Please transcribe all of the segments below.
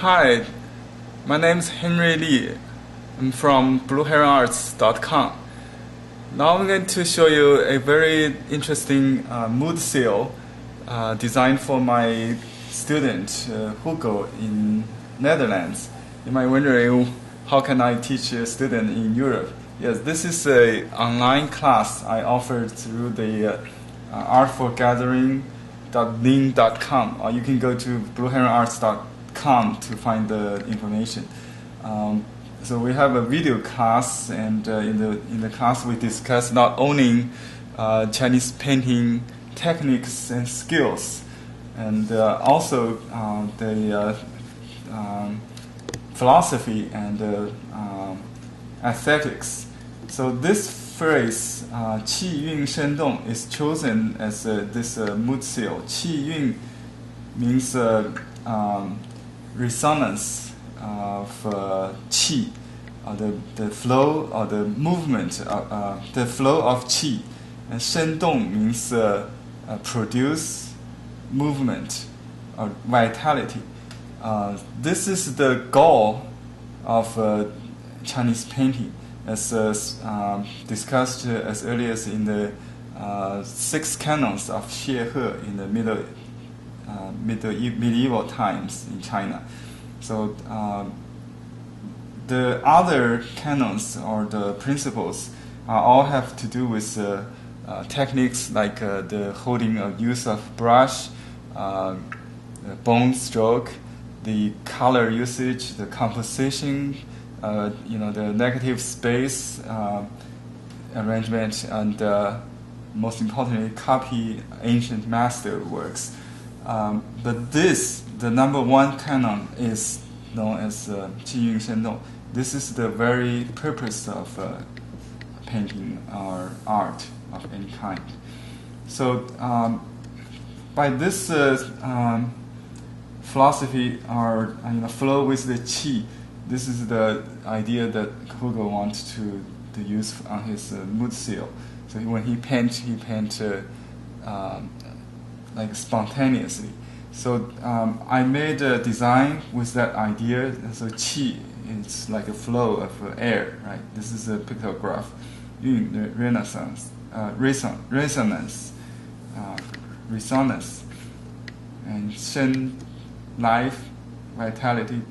Hi, my name is Henry Lee. I'm from blueheronarts.com. Now I'm going to show you a very interesting mood seal designed for my student Holger in Netherlands. You might be wondering, how can I teach a student in Europe? Yes, this is an online class I offered through the artforgathering.ling.com, or you can go to blueheronarts.com to find the information. So we have a video class, and in the class we discuss not only Chinese painting techniques and skills, and also the philosophy and aesthetics. So this phrase, 气韵生动, is chosen as this mood seal. 气韵 means resonance of qi, the flow or the movement, the flow of qi. And 生动 means produce movement or vitality. This is the goal of Chinese painting, as discussed as early as in the 6 canons of Xie in the medieval times in China. So the other canons or the principles all have to do with techniques like the holding of use of brush, bone stroke, the color usage, the composition, the negative space arrangement, and most importantly, copy ancient master works. But the number one canon, is known as 气韵生动. This is the very purpose of painting or art of any kind. So by this philosophy or flow with the qi, this is the idea that Holger wants to use on his mood seal. So when he paints like spontaneously. So I made a design with that idea. So qi, it's like a flow of air, right? This is a pictograph. Yun, the resonance, and shen, life, vitality,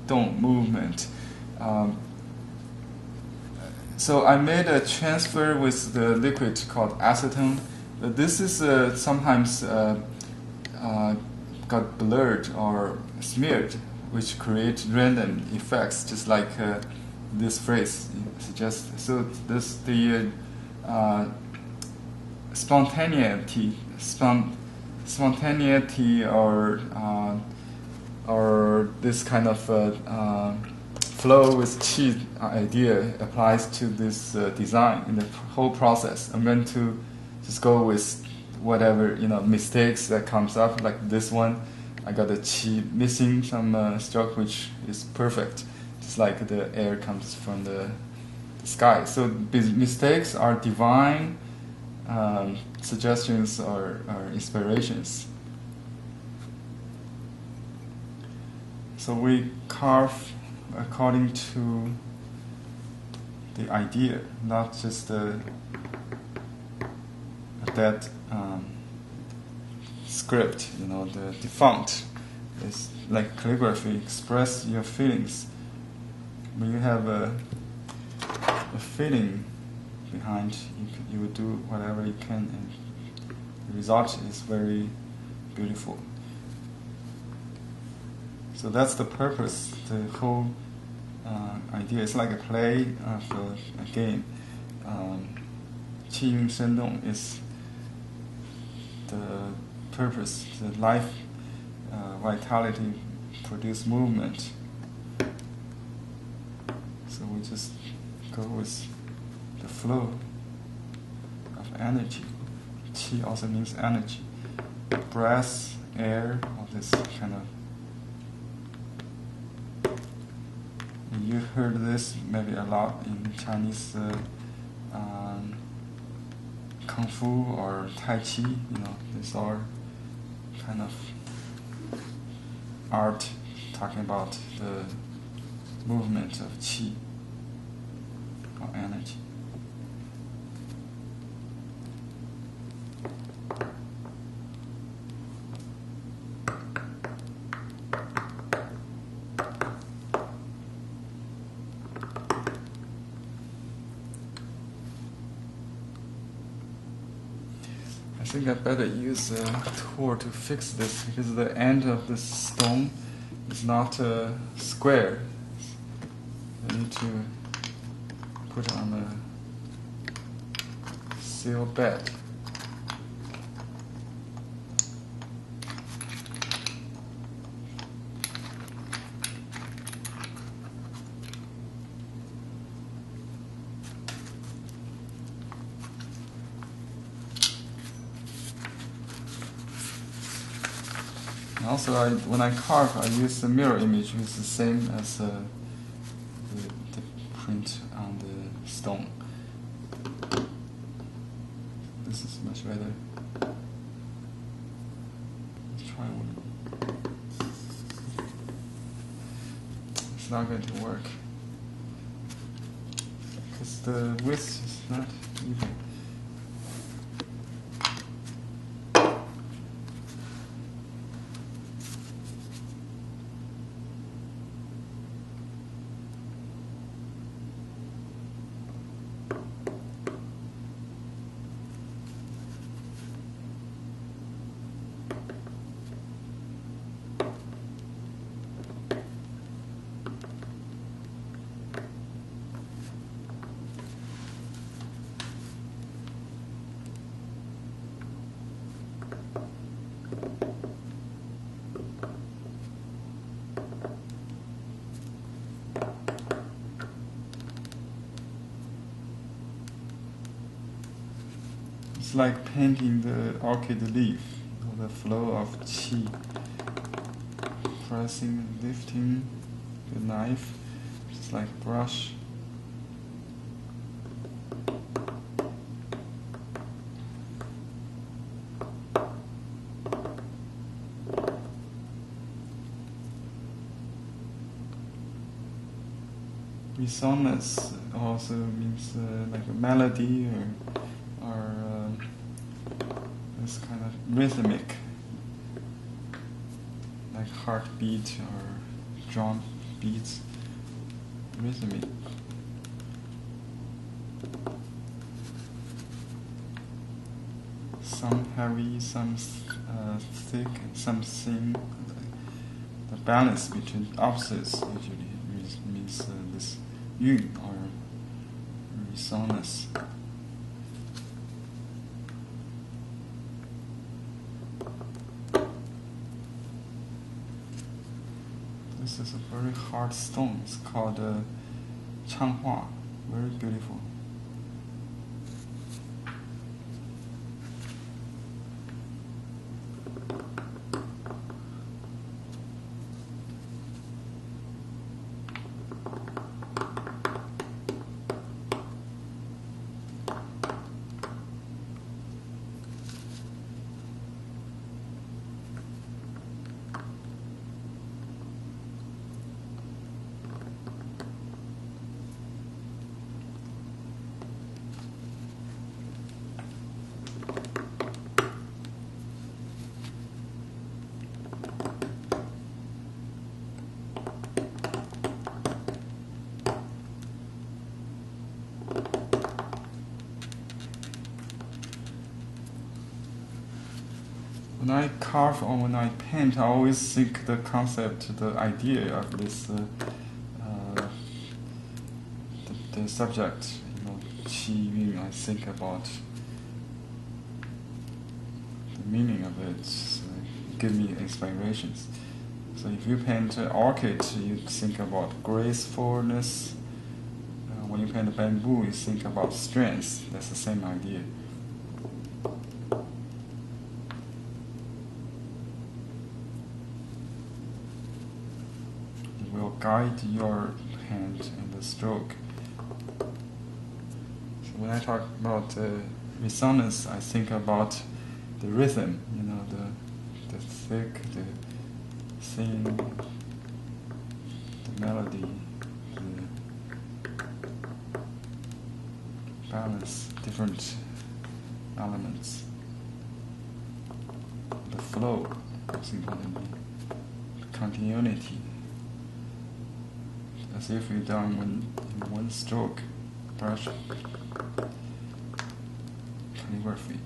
dong, movement. So I made a transfer with the liquid called acetone. This is sometimes got blurred or smeared, which create random effects, just like this phrase suggests. So the spontaneity or this kind of flow with qi idea applies to this design in the whole process. I'm going to just go with whatever mistakes that comes up, like this one. I got the qi missing some stroke, which is perfect, just like the air comes from the sky. So mistakes are divine suggestions or inspirations. So we carve according to the idea, not just that script, the font. It's like calligraphy. Express your feelings. When you have a feeling behind, you will do whatever you can, and the result is very beautiful. So that's the purpose. The whole idea is like a play of a game. 气韵生动 is the purpose, the life, vitality, produce movement. So we just go with the flow of energy. Qi also means energy. Breath, air, all this kind of. You heard this maybe a lot in Chinese Kung Fu or Tai Chi. These are kind of art talking about the movement of qi or energy. I think I better use a tool to fix this because the end of the stone is not square. I need to put on a seal bed. Also, when I carve, I use the mirror image, which is the same as the print on the stone. This is much better. Let's try one. It's not going to work because the width is not even. It's like painting the orchid leaf, the flow of qi. Pressing, lifting the knife, just like a brush. Resonance also means like a melody or this kind of rhythmic, like heartbeat or drum beats, rhythmic. Some heavy, some thick, some thin. The balance between opposites usually means this yun or resonance. This is a very hard stone. It's called Changhua. Very beautiful. When I carve or when I paint, I always think the concept, the idea of this, the subject, qi yun. I think about the meaning of it. So give me inspirations. So if you paint an orchid, you think about gracefulness. When you paint bamboo, you think about strength. That's the same idea. Guide your hand in the stroke. So when I talk about resonance, I think about the rhythm, the thick, the thin, melody, the balance different elements. The flow is important. Continuity, as if you done in one stroke. Brush calligraphy.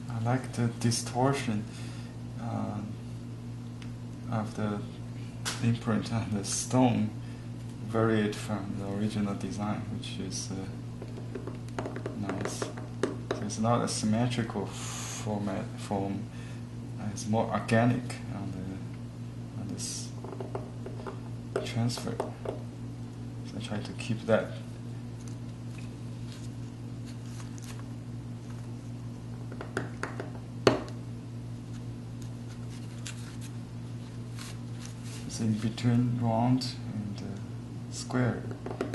I like the distortion of the imprint on the stone varied from the original design, which is nice. So it's not a symmetrical form. It's more organic on this transfer. So I try to keep that. It's in between round and square,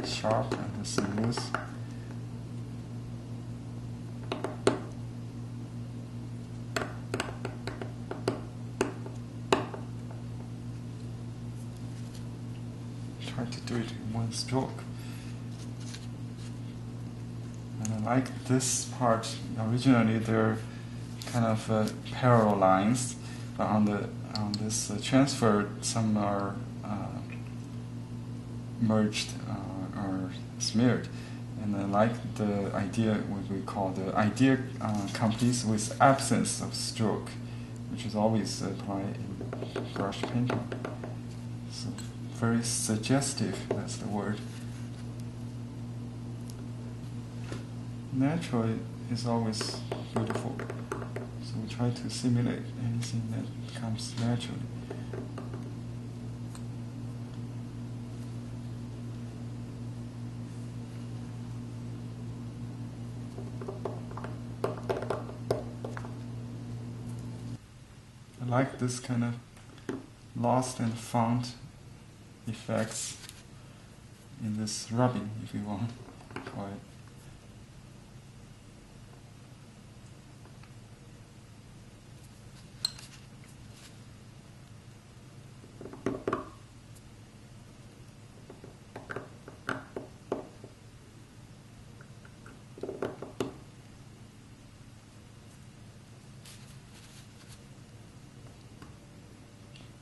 sharp and smooth. Try to do it in one stroke. And I like this part. Originally they're kind of parallel lines, but on this transfer, some are merged or smeared. And I like the idea, what we call the idea completes with absence of stroke, which is always applied in brush painting. So very suggestive, that's the word. Natural is always beautiful. So we try to simulate anything that comes naturally. I like this kind of lost and found effects in this rubbing, if you want to call it.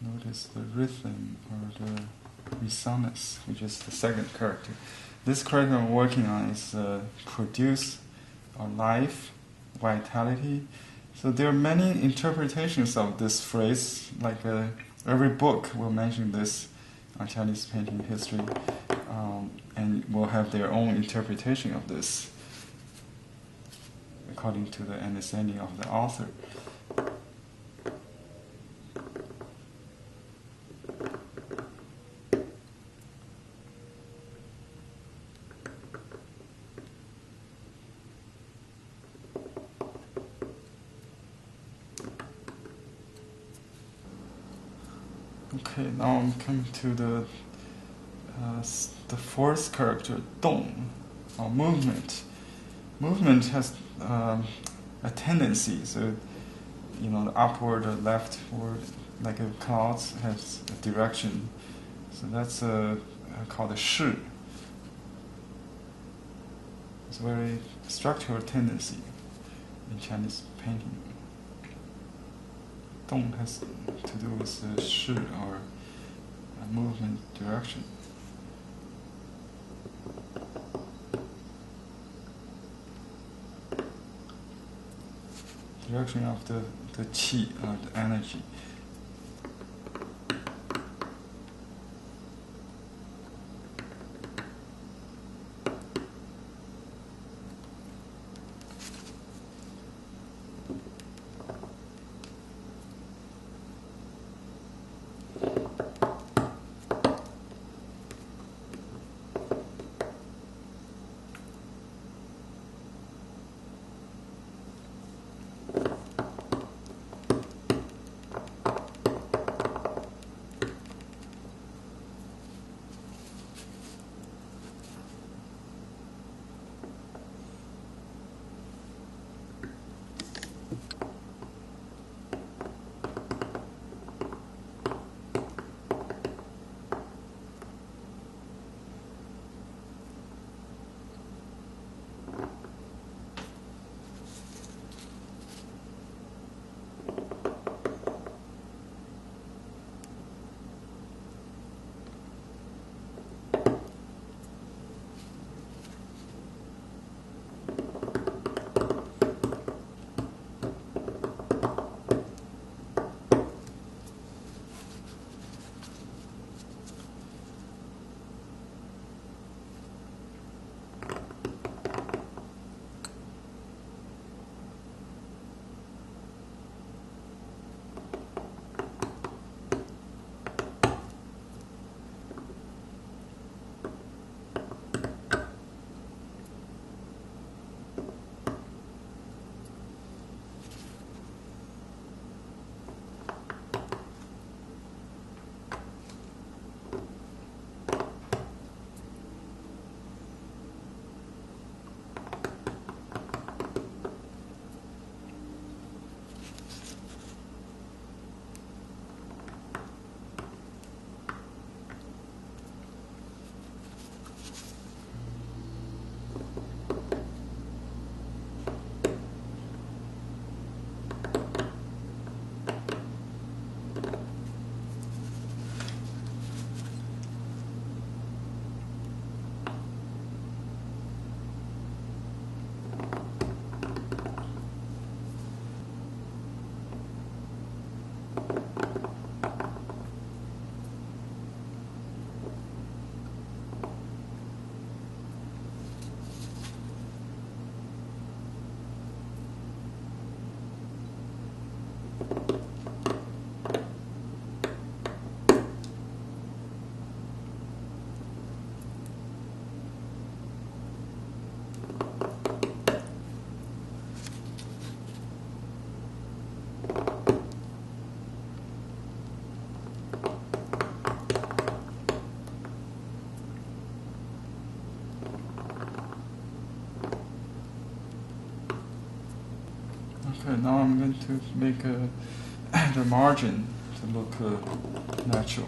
Notice the rhythm or the resonance, which is the second character. This character I'm working on is produce or life, vitality. So there are many interpretations of this phrase, like every book will mention this on Chinese painting history, and will have their own interpretation of this according to the understanding of the author. Okay, now I'm coming to the fourth character, dong, or movement. Movement has a tendency, so the upward or leftward, like a cloud has a direction. So that's called a shi. It's a very structural tendency in Chinese painting. Dong has to do with shi, or a movement direction. Direction of the qi, or the energy. Okay, now I'm going to make the margin to look natural.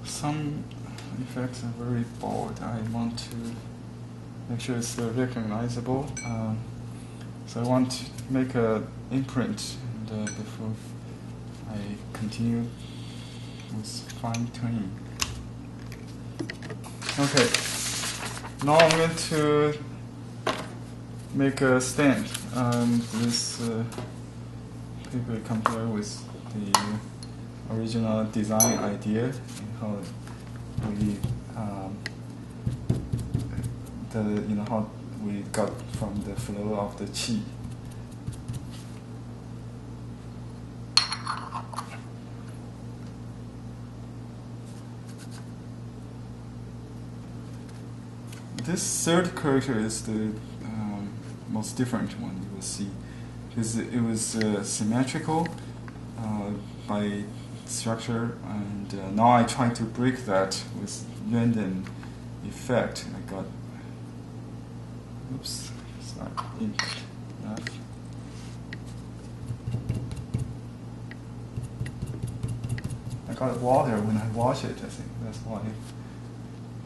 Some effects are very bold. I want to make sure it's recognizable. So I want to make an imprint before I continue with fine tuning. Okay, now I'm going to make a stand. This paper compare with the original design idea and how we how we got from the flow of the qi. This third character is the most different one you will see, because it was symmetrical by structure, and now I try to break that with random effect. I got, oops, it's not ink enough. I got water when I wash it, I think that's why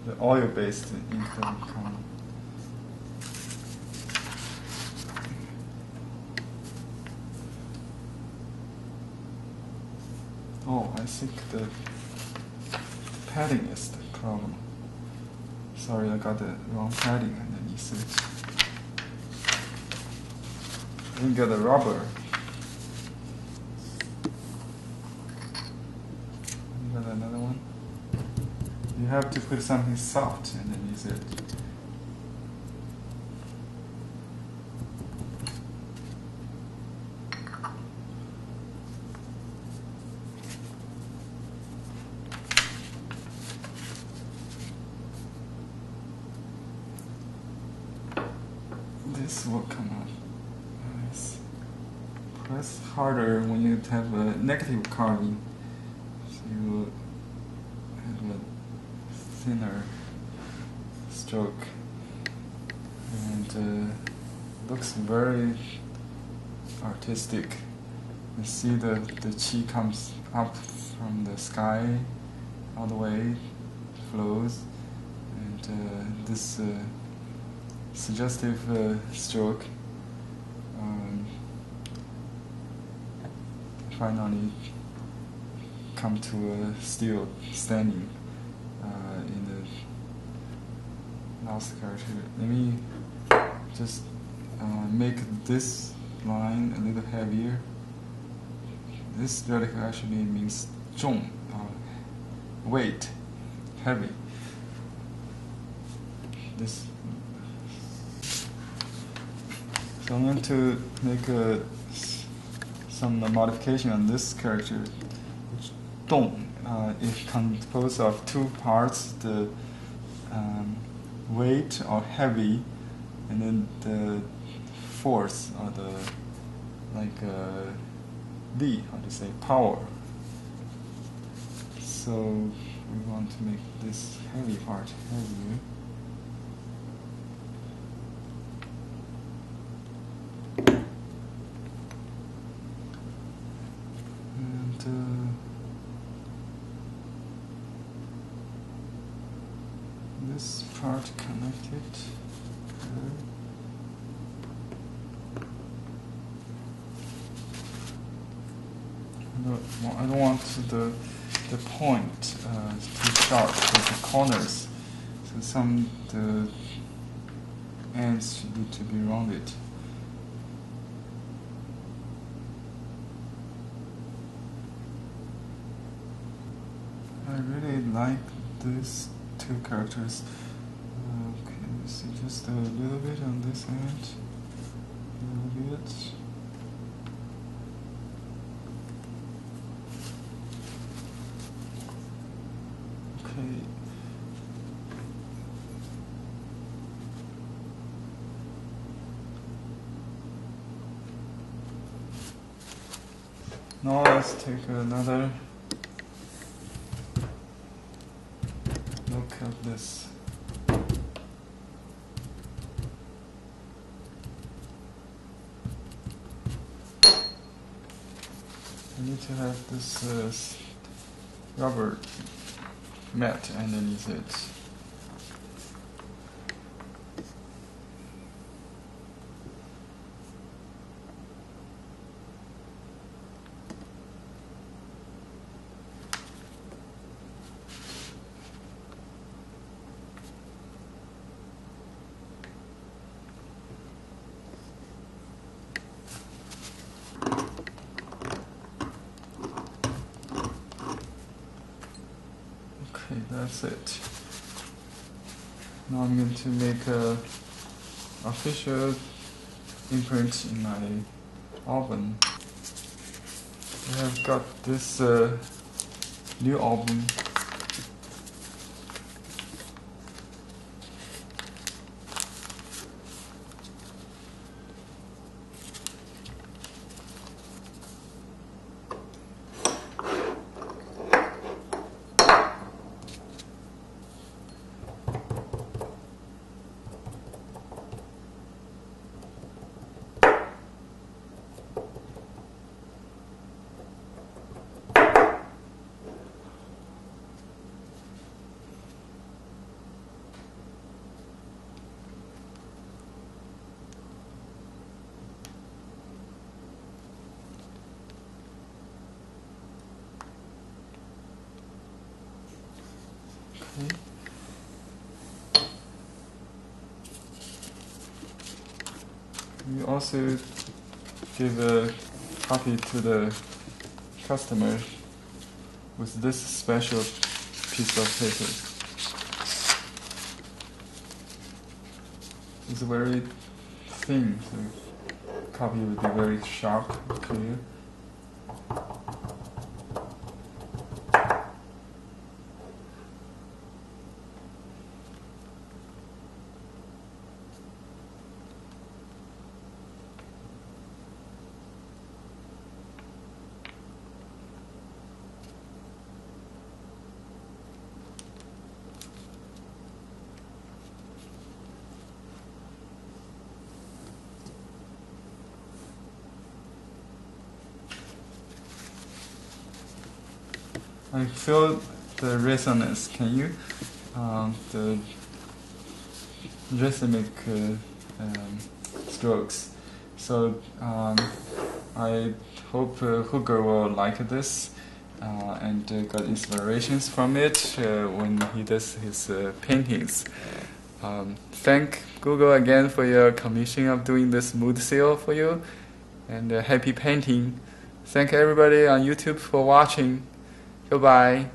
the oil-based ink doesn't come. Oh, I think the padding is the problem. Sorry, I got the wrong padding underneath it. I didn't get the rubber. You got another one? You have to put something soft underneath it. This will come out. Nice. Press harder when you have a negative carving, so you have a thinner stroke, and looks very artistic. You see the qi comes up from the sky, all the way, flows, and this suggestive stroke finally come to a still standing in the last character. Let me just make this line a little heavier. This relic actually means 重, weight, heavy. This. So I'm going to make some modification on this character. 动, it composed of two parts: the weight or heavy, and then the force or the like li, how to say, power. So we want to make this heavy part heavier. And this part connected. I don't want the point too sharp with the corners, so the ends need to be rounded. I really like these two characters. Okay, so just a little bit on this end, a little bit. Okay. Now let's take another look at this. I need to have this rubber mat underneath it. Okay, that's it. Now I'm going to make a official imprint in my album. I have got this new album. We also give a copy to the customer with this special piece of paper. It's very thin, so the copy will be very sharp and clear. I feel the resonance. Can you? The rhythmic strokes. So I hope Holger will like this and got inspirations from it when he does his paintings. Thank Google again for your commission of doing this mood seal for you, and happy painting. Thank everybody on YouTube for watching. Goodbye.